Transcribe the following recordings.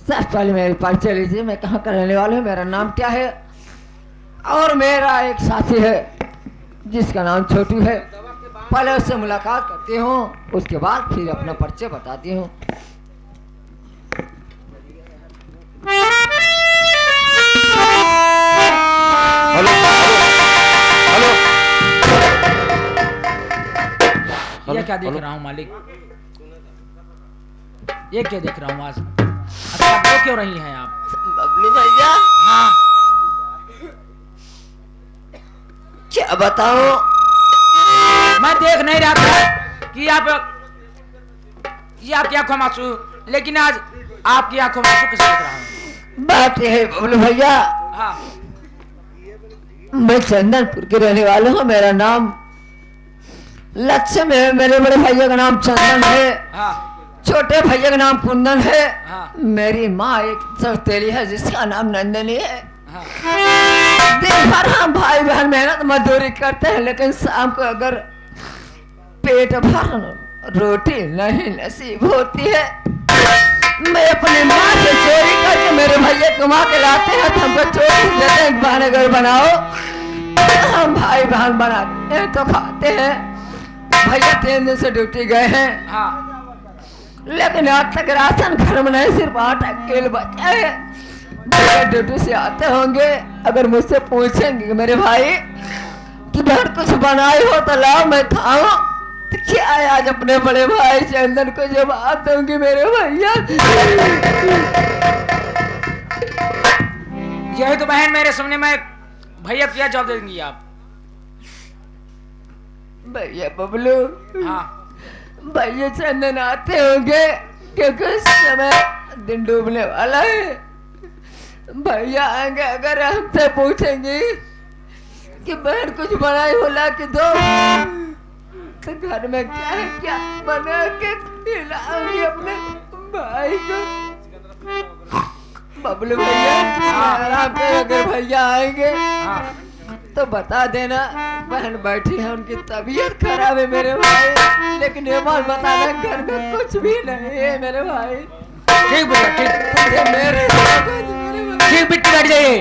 सबसे पहले मेरे परिचय लीजिए, मैं कहाँ का रहने वाला हूँ, मेरा नाम क्या है। और मेरा एक साथी है जिसका नाम छोटू है। पहले उससे मुलाकात करती हूँ, उसके बाद फिर अपना परिचय बताती हूँ। हेलो हेलो ये क्या देख रहा हूँ मालिक, ये क्या देख रहा हूँ आज? अच्छा वो क्यों रही हैं आप? बबलू भैया, हाँ क्या बताओ, मैं देख नहीं रहा था कि आपकी आंखों में आंसू, लेकिन आज आपकी आंखों में आंसू कैसे देख रहा हूँ? बात यह है बबलू भैया, हाँ मैं चंदनपुर के रहने वाला हूँ। मेरा नाम लक्ष्य है, मेरे बड़े भैया का नाम चंदन है, हाँ छोटे भैया का नाम कुंदन है, हाँ मेरी माँ एक सौतेली है जिसका नाम नंदनी है। हाँ दिन भर हम भाई बहन मेहनत मजदूरी करते हैं, लेकिन शाम को अगर पेट भर रोटी नहीं नसीब होती है, मैं अपनी माँ से चोरी करके मेरे भैया कमा के लाते हैं तो हमको चोरी देते हैं, बहाने घर बनाओ, हम भाई बहन बनाते हैं तो खाते हैं। भैया 3 दिन से ड्यूटी गए हैं, हाँ लेकिन आज तक राशन घर में नहीं, सिर्फ आटा केल बचा है। भैया ड्यूटी से आते होंगे, अगर मुझसे पूछेंगे कि मेरे भाई कि बहन कुछ बनाई हो तो लाओ मैं खाऊं, तो क्या है आज अपने बड़े भाई चंदन को जवाब दूंगी मेरे भैया। यही तो बहन मेरे सामने में भैया क्या जवाब देंगी आप? भैया बबलू, हाँ भैया चंदन आते होंगे क्योंकि इस समय दिन डूबने वाला है। भैया आएंगे, अगर हमसे पूछेंगे कि बहन कुछ बनाई हो ला के दो, तो घर में क्या है क्या बना के खिलाऊंगी अपने भाई को। बबलू भैया आराम से, अगर भैया आएंगे हाँ तो बता देना, बहन बैठी है उनकी तबीयत खराब है मेरे भाई, लेकिन ये बात बताना घर में कुछ भी नहीं है मेरे भाई। ठीक भैया ठीक, ये मेरे भाई। ठीक बिट्टी बैठ जाइए।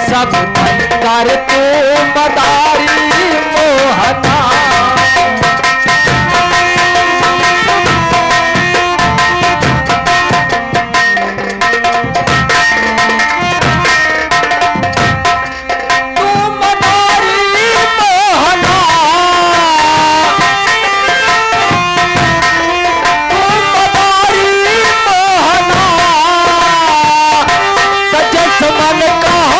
सब कर तू मदारी मोहना, तू मदारी मोहना, तू मदारी मोहना, सजस मन कहा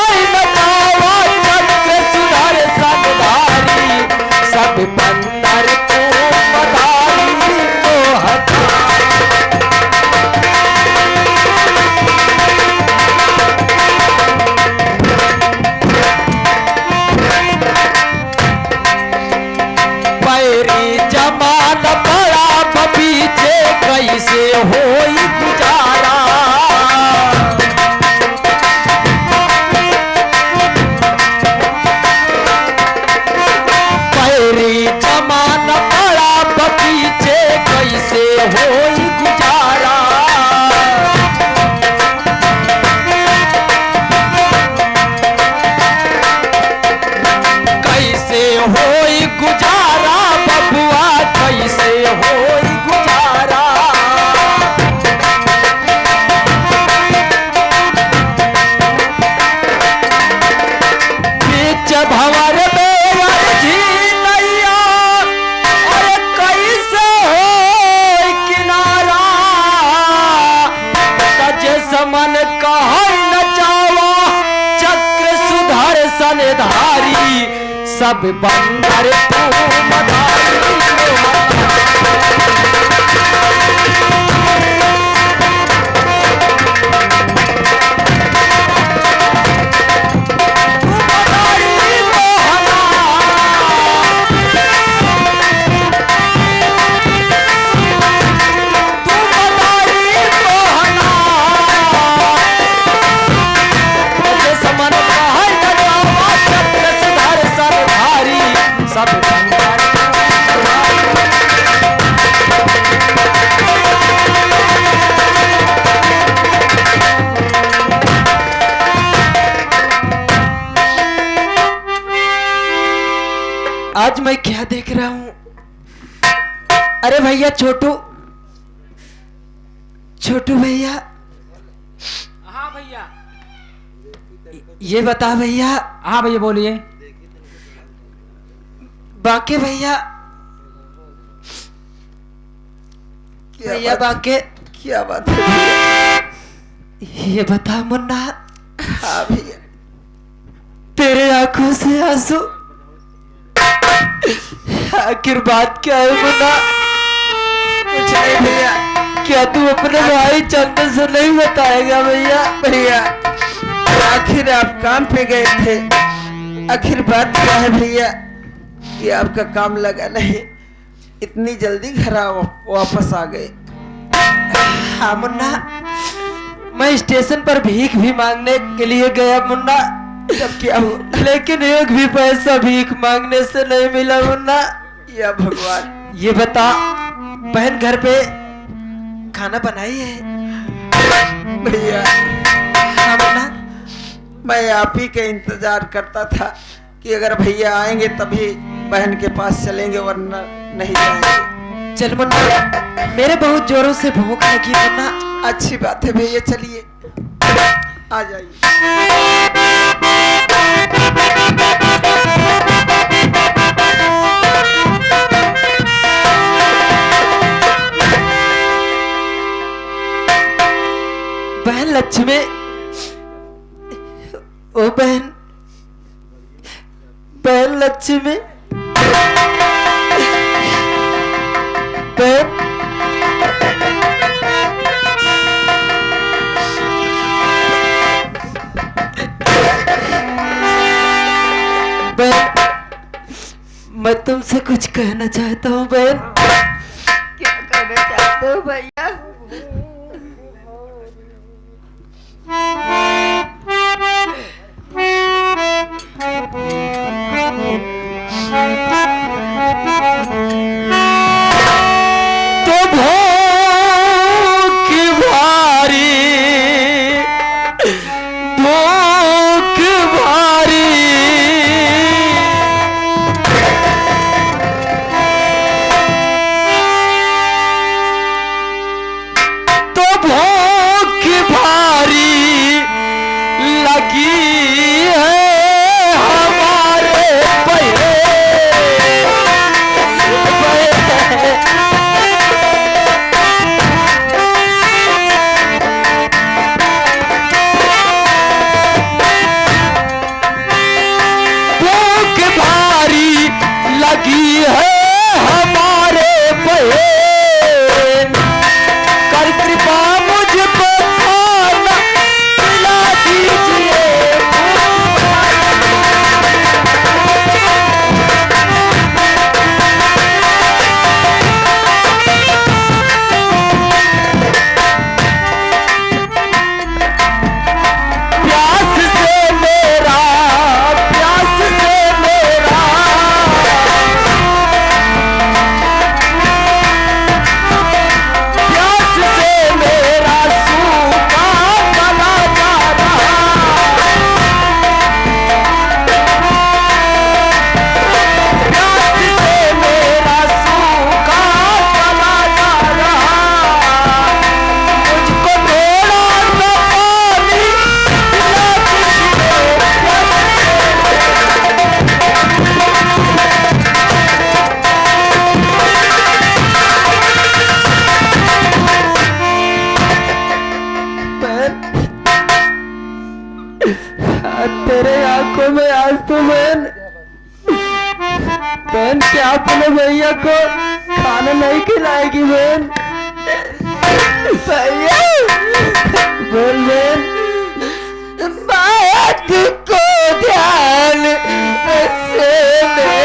सब बंदर को मदारी मोहना। पैरी जमान बड़ा बबीचे कैसे होई गुजारा, पैरी सब बंदर तू बधाई सब बंदर आज मैं क्या देख रहा हूं? अरे भैया छोटू, छोटू भैया, हाँ भैया। ये बता भैया, हाँ भैया बोलिए। बाके भैया, भैया बाके, क्या बात है भैया? ये बता मुन्ना, हाँ भैया। तेरे आंखों से आंसू, आखिर बात क्या है मुन्ना? कुछ नहीं भैया। क्या तू अपने भाई चंदन से नहीं बताएगा भैया? भैया आखिर आप काम पे गए थे, आखिर बात क्या है भैया कि आपका काम लगा नहीं, इतनी जल्दी घर वापस आ गए? हाँ मुन्ना, मैं स्टेशन पर भीख भी मांगने के लिए गया मुन्ना, तब क्या हुआ? लेकिन एक भी पैसा भीख मांगने से नहीं मिला मुन्ना। या भगवान। ये बता, बहन घर पे खाना बनाई है? भैया हाँ मुन्ना, मैं आप ही का इंतजार करता था कि अगर भैया आएंगे तभी बहन के पास चलेंगे, वरना नहीं जाएंगे। चल मुन्ना, मेरे बहुत जोरों से भूख लगी मुन्ना। अच्छी बात है भैया, चलिए आ जाइए। बहन लक्ष्मी, ओ बहन, बहन लक्ष्मी, बहन, बहन, मैं तुमसे कुछ कहना चाहता हूँ बहन। क्या कहना चाहते हो भैया? तो भूख भारी, भूख भारी, तो भूख भारी लगी है हमारे पहिए। भूख भारी लगी है हमारे बहन, कर कृपा मुझ पर खाना खिला दीजिए। प्यास से मेरा, प्यास से मेरा बहन क्या बोले भैया को खाना नहीं खिलाएगी बहन? भैया बोल बहन। बात को ध्यान से मेरे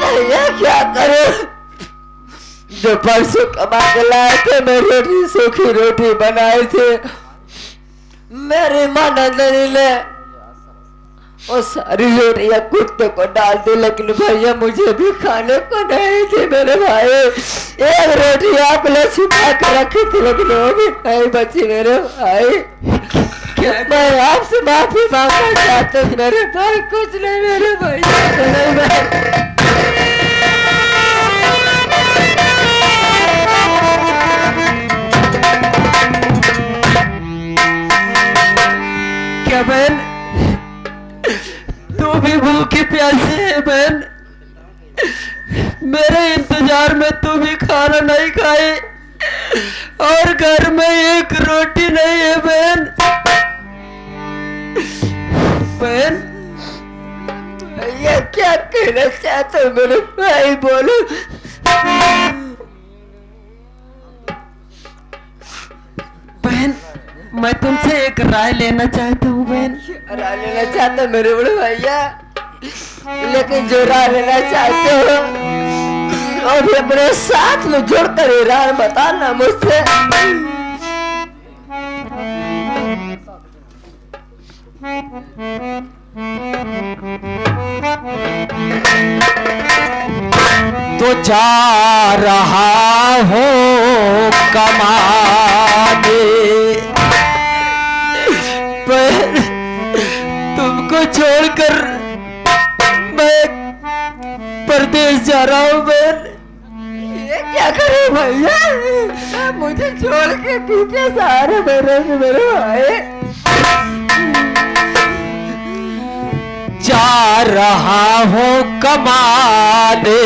भैया क्या करूं? जो परसों कमा के लाए थे मेरी सूखी रोटी बनाए थे, मेरी माँ नंदनी ने वो सारी रोटियां कुत्ते को डाल दी, लेकिन भैया मुझे भी खाने को नहीं थी। मेरे भाई एक रोटी आपने छुपा के रखी थी, लेकिन वो भी नहीं बची मेरे भाई। मैं आपसे माफी मांगना चाहता हूँ मेरे भाई, कुछ नहीं मेरे भाई नहीं मैं क्या बहन तू भी भूखी प्यासी है बहन? मेरे इंतजार में तू भी खाना नहीं खाई और घर में एक रोटी नहीं है बहन। बहन ये क्या कहना चाहते हो मेरे भाई, बोलो। बहन मैं तुमसे एक राय लेना चाहता हूँ बहन। राय लेना चाहते हो मेरे बड़े भैया, लेकिन जो राय लेना चाहते हो और भी अपने साथ में जोड़कर ये राय बताना मुझसे। तो जा रहा हो कमाने, बहन तुमको छोड़कर मैं परदेश जा रहा हूँ बहन। ये क्या करे भैया, मुझे छोड़ के पीछे सहारे मेरे भाई। जा रहा हो कमाने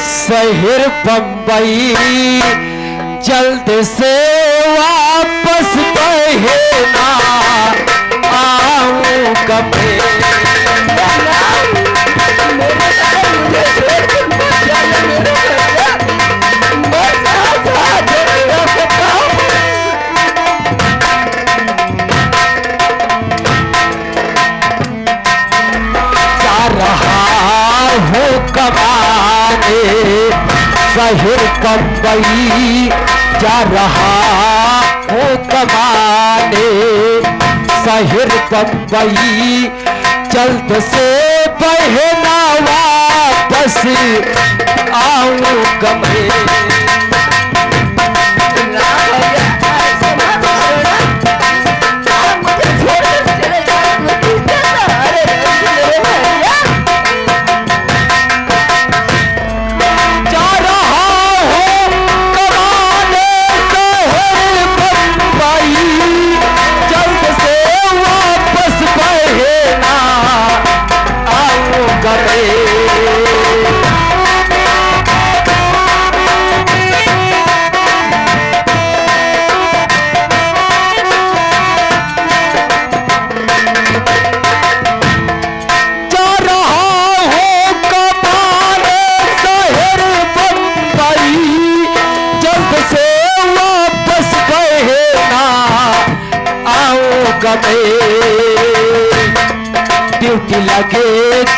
शहर बम्बई, जल्द से वापस बहेना आऊंगा मैं। कमाने शहर बम्बई, जा रहा हो कमाने शहर बम्बई, जल्द से बहना वापस आऊंगा मैं।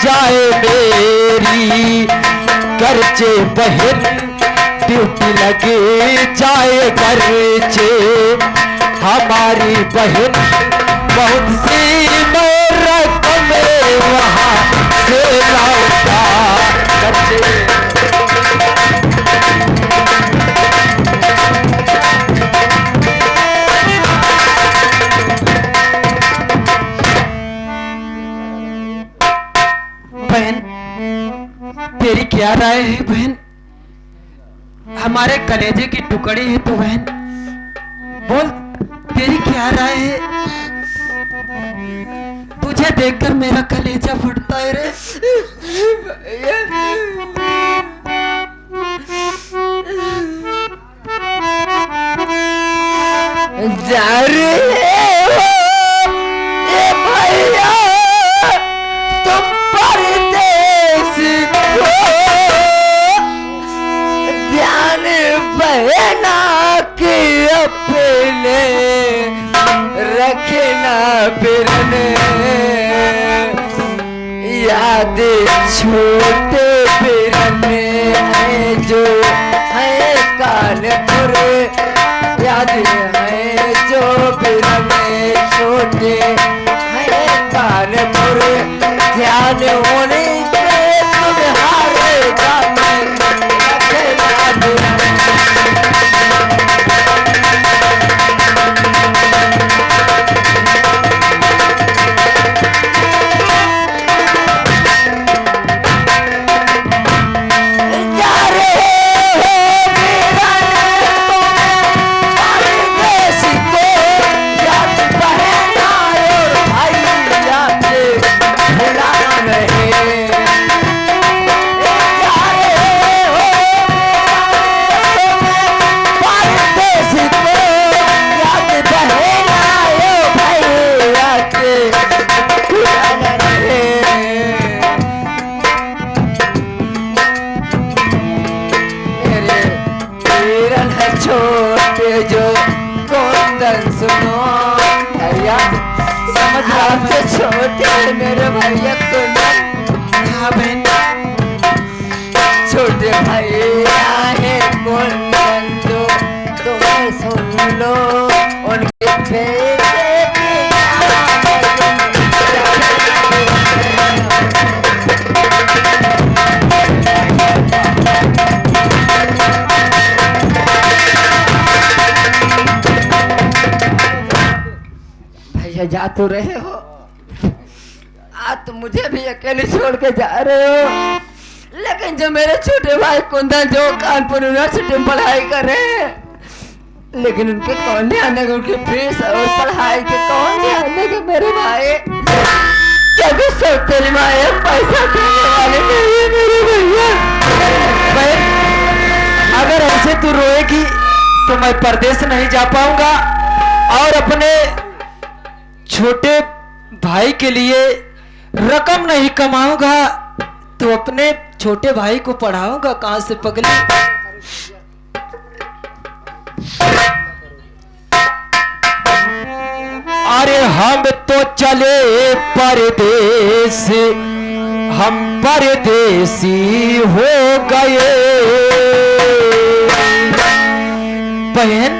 जाए मेरी करचे बहन ड्यूटी लगे जाए करचे हमारी बहन बहुत सी रकम वहाँ से लौटा करचे बहन तेरी क्या राय है बहन? हमारे कलेजे की टुकड़ी है तो बहन बोल तेरी क्या राय है? तुझे देखकर मेरा कलेजा फटता है रे। जा रहे हो ए भैया तुम परदेस को ध्यान बहना के अपने रखना बिरने याद छोटे बिरने हैं जो है कानपुर याद है जो बिरने छोटे है कानपुर ध्यान होने पे तुम्हारे गाने रखना बिरने छोटे जो कुंदन सुनो भैया समझ रहा छोटे मेरे भैया कुंदन हाँ बहन छोटे भैया है कुंदन जो तुम्हें सुन लो उनके बेटे के जा तो रहे हो आज तो मुझे भी अकेले छोड़ के जा रहे हो लेकिन जो मेरे छोटे भाई कुंदन जो कानपुर यूनिवर्सिटी में पढ़ाई कर रहे हैं लेकिन उनके कौन ध्यान देगा उनकी फीस और पढ़ाई के कौन ध्यान देगा मेरे भाई क्योंकि सब तेरी माए पैसा देने वाले नहीं है मेरे भैया बहन अगर ऐसे तू रोएगी तो मैं परदेश नहीं जा पाऊंगा और अपने छोटे भाई के लिए रकम नहीं कमाऊंगा तो अपने छोटे भाई को पढ़ाऊंगा कहां से पगली। अरे हम तो चले परदेश हम परदेसी हो गए बहन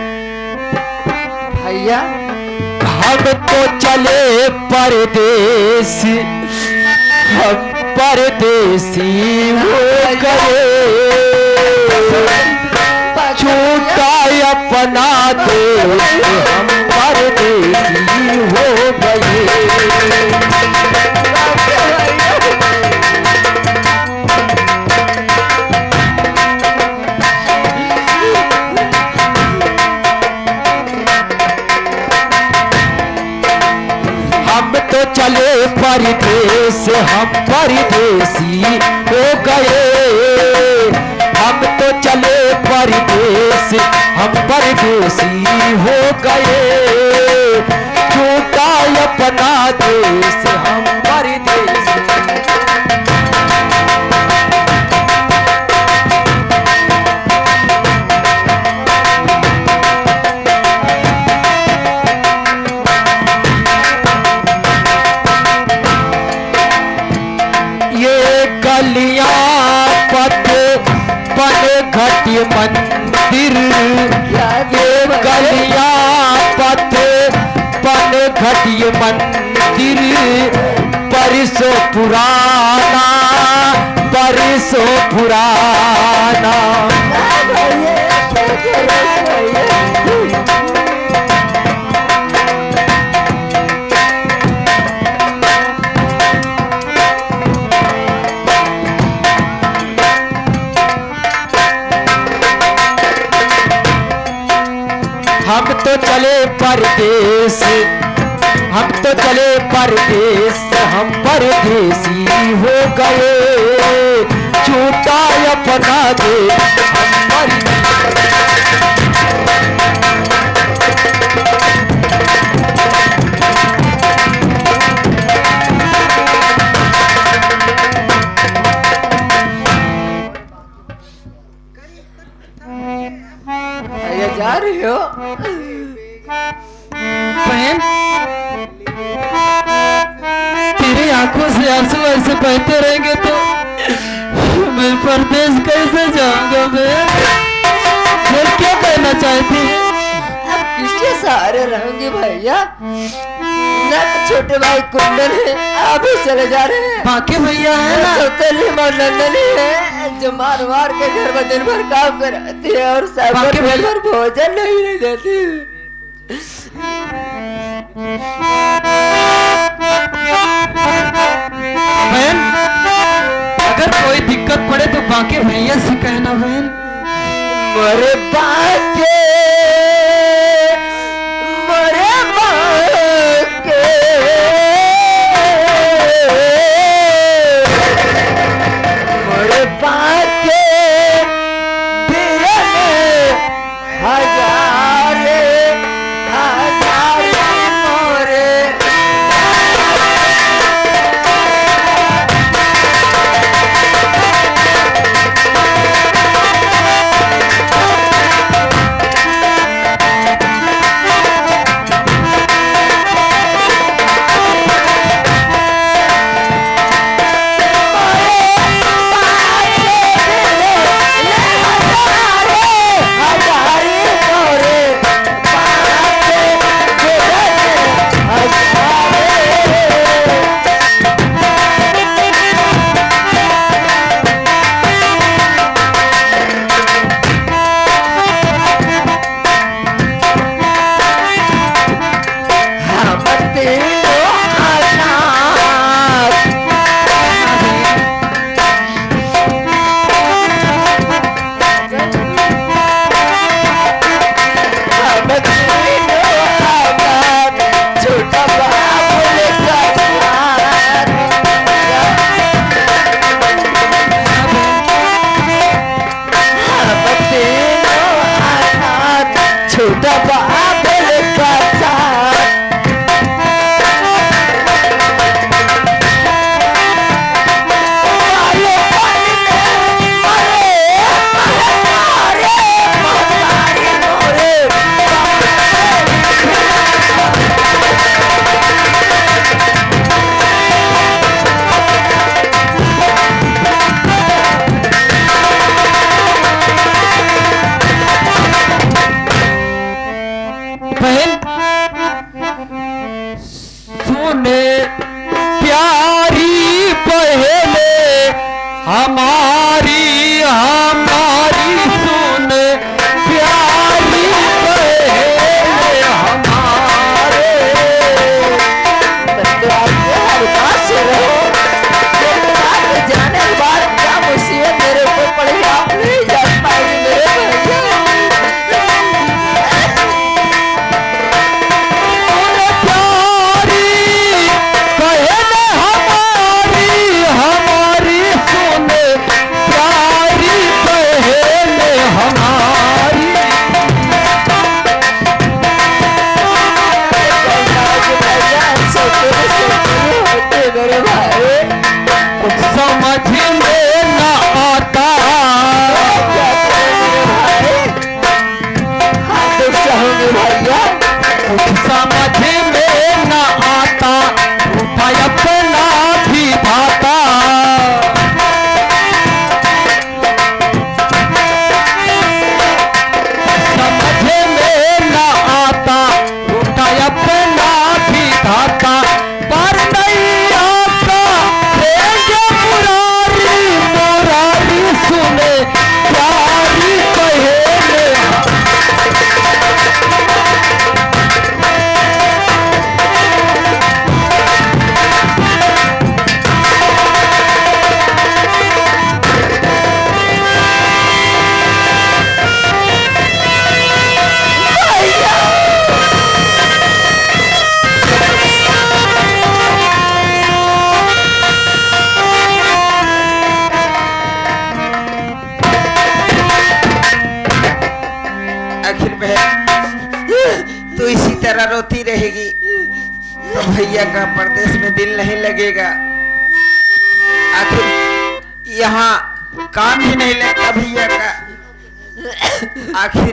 भैया हम तो चले परदेश हम परदेसी हो गए छूटा अपना देश हम परदेसी हो गए चले परदेश हम परदेसी हो गए हम तो चले परदेश हम परदेसी हो गए छूटा अपना देश हम परदेसी गलियां पथ बन घटी मंदिर, ये गलियां पथ बन घटी मंदिर, बरसों पुराना, बरसों पुराना। हम तो चले परदेस, हम तो चले परदेस, हम परदेसी हो गए, छूटा अपना देश हम भैया जा रही हो? बहन, तेरी आंखों से आंसू ऐसे बहते रहेंगे तो मैं परदेश कैसे जाऊंगा बहन? फिर क्या कहना चाहती है? अब किसके सहारे रहूंगी भैया? ना तो छोटे भाई कुंदन है, आप ही चले जा रहे हैं। बाकी भैया है ना, सौतेली माँ नंदनी है जो मार मार के घर में दिन भर काम कराती है और सब बाकी दिन भर भोजन नहीं देती। बहन, अगर कोई दिक्कत पड़े तो बाकी भैया से कहना बहन। मरे बाके, मरे बाके, मरे बाके, बिरने हजारे, हजारे मोरे। छोटा बाबल का साथ बहन, सुने प्यारी पहले हमारी, हमारी सुने प्यारी पहले हमारे। बंदे आपके हरदास से रहो, लेकिन आपके जाने के बाद क्या मुसीबत मेरे ऊपर पड़ी आप नहीं जान पाएंगे मेरे भैया। मेरे भाई कुछ समझ में न आता, क्या करें मेरे भाई? हाँ तो चाहूंगी भैया, कुछ समझ में न आता, उठा अपना भी भाता। तरह रोती रहेगी तो भैया का परदेश में दिल नहीं लगेगा। आखिर यहाँ काम ही नहीं लगता भैया का। आखिर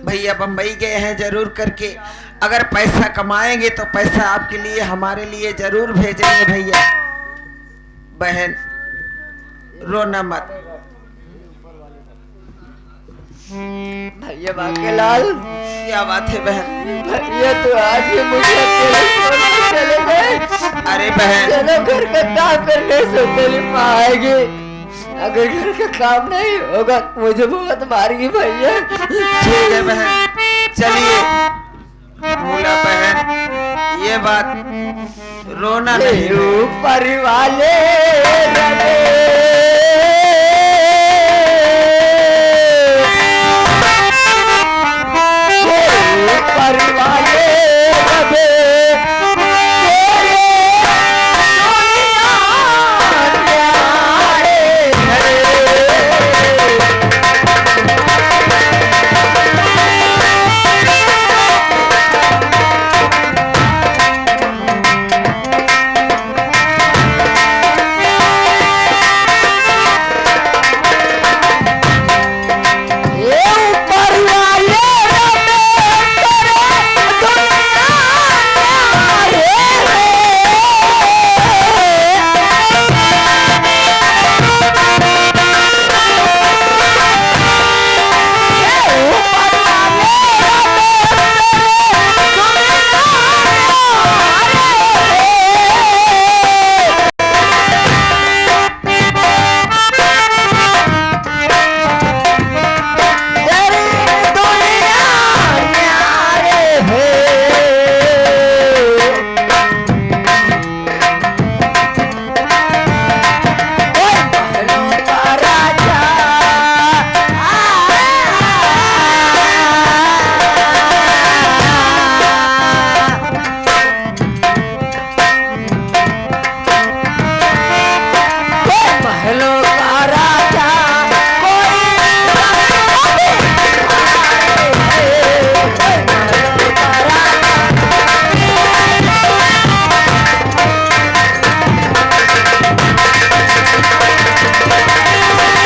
भैया बम्बई गए हैं जरूर करके, अगर पैसा कमाएंगे तो पैसा आपके लिए हमारे लिए जरूर भेजेंगे भैया। बहन रोना मत। भैया बाकेलाल, क्या बात है बहन? भैया तो आज ही मुझे अकेले छोड़ के चले गए। अरे बहन, चलो घर का काम करने से तेरी माँ आएगी, अगर घर का काम नहीं होगा तो मुझे बहुत मारेगी भैया। ठीक है बहन, चलिए। बोला बहन, ये बात रोना नहीं है। ऊपर वाले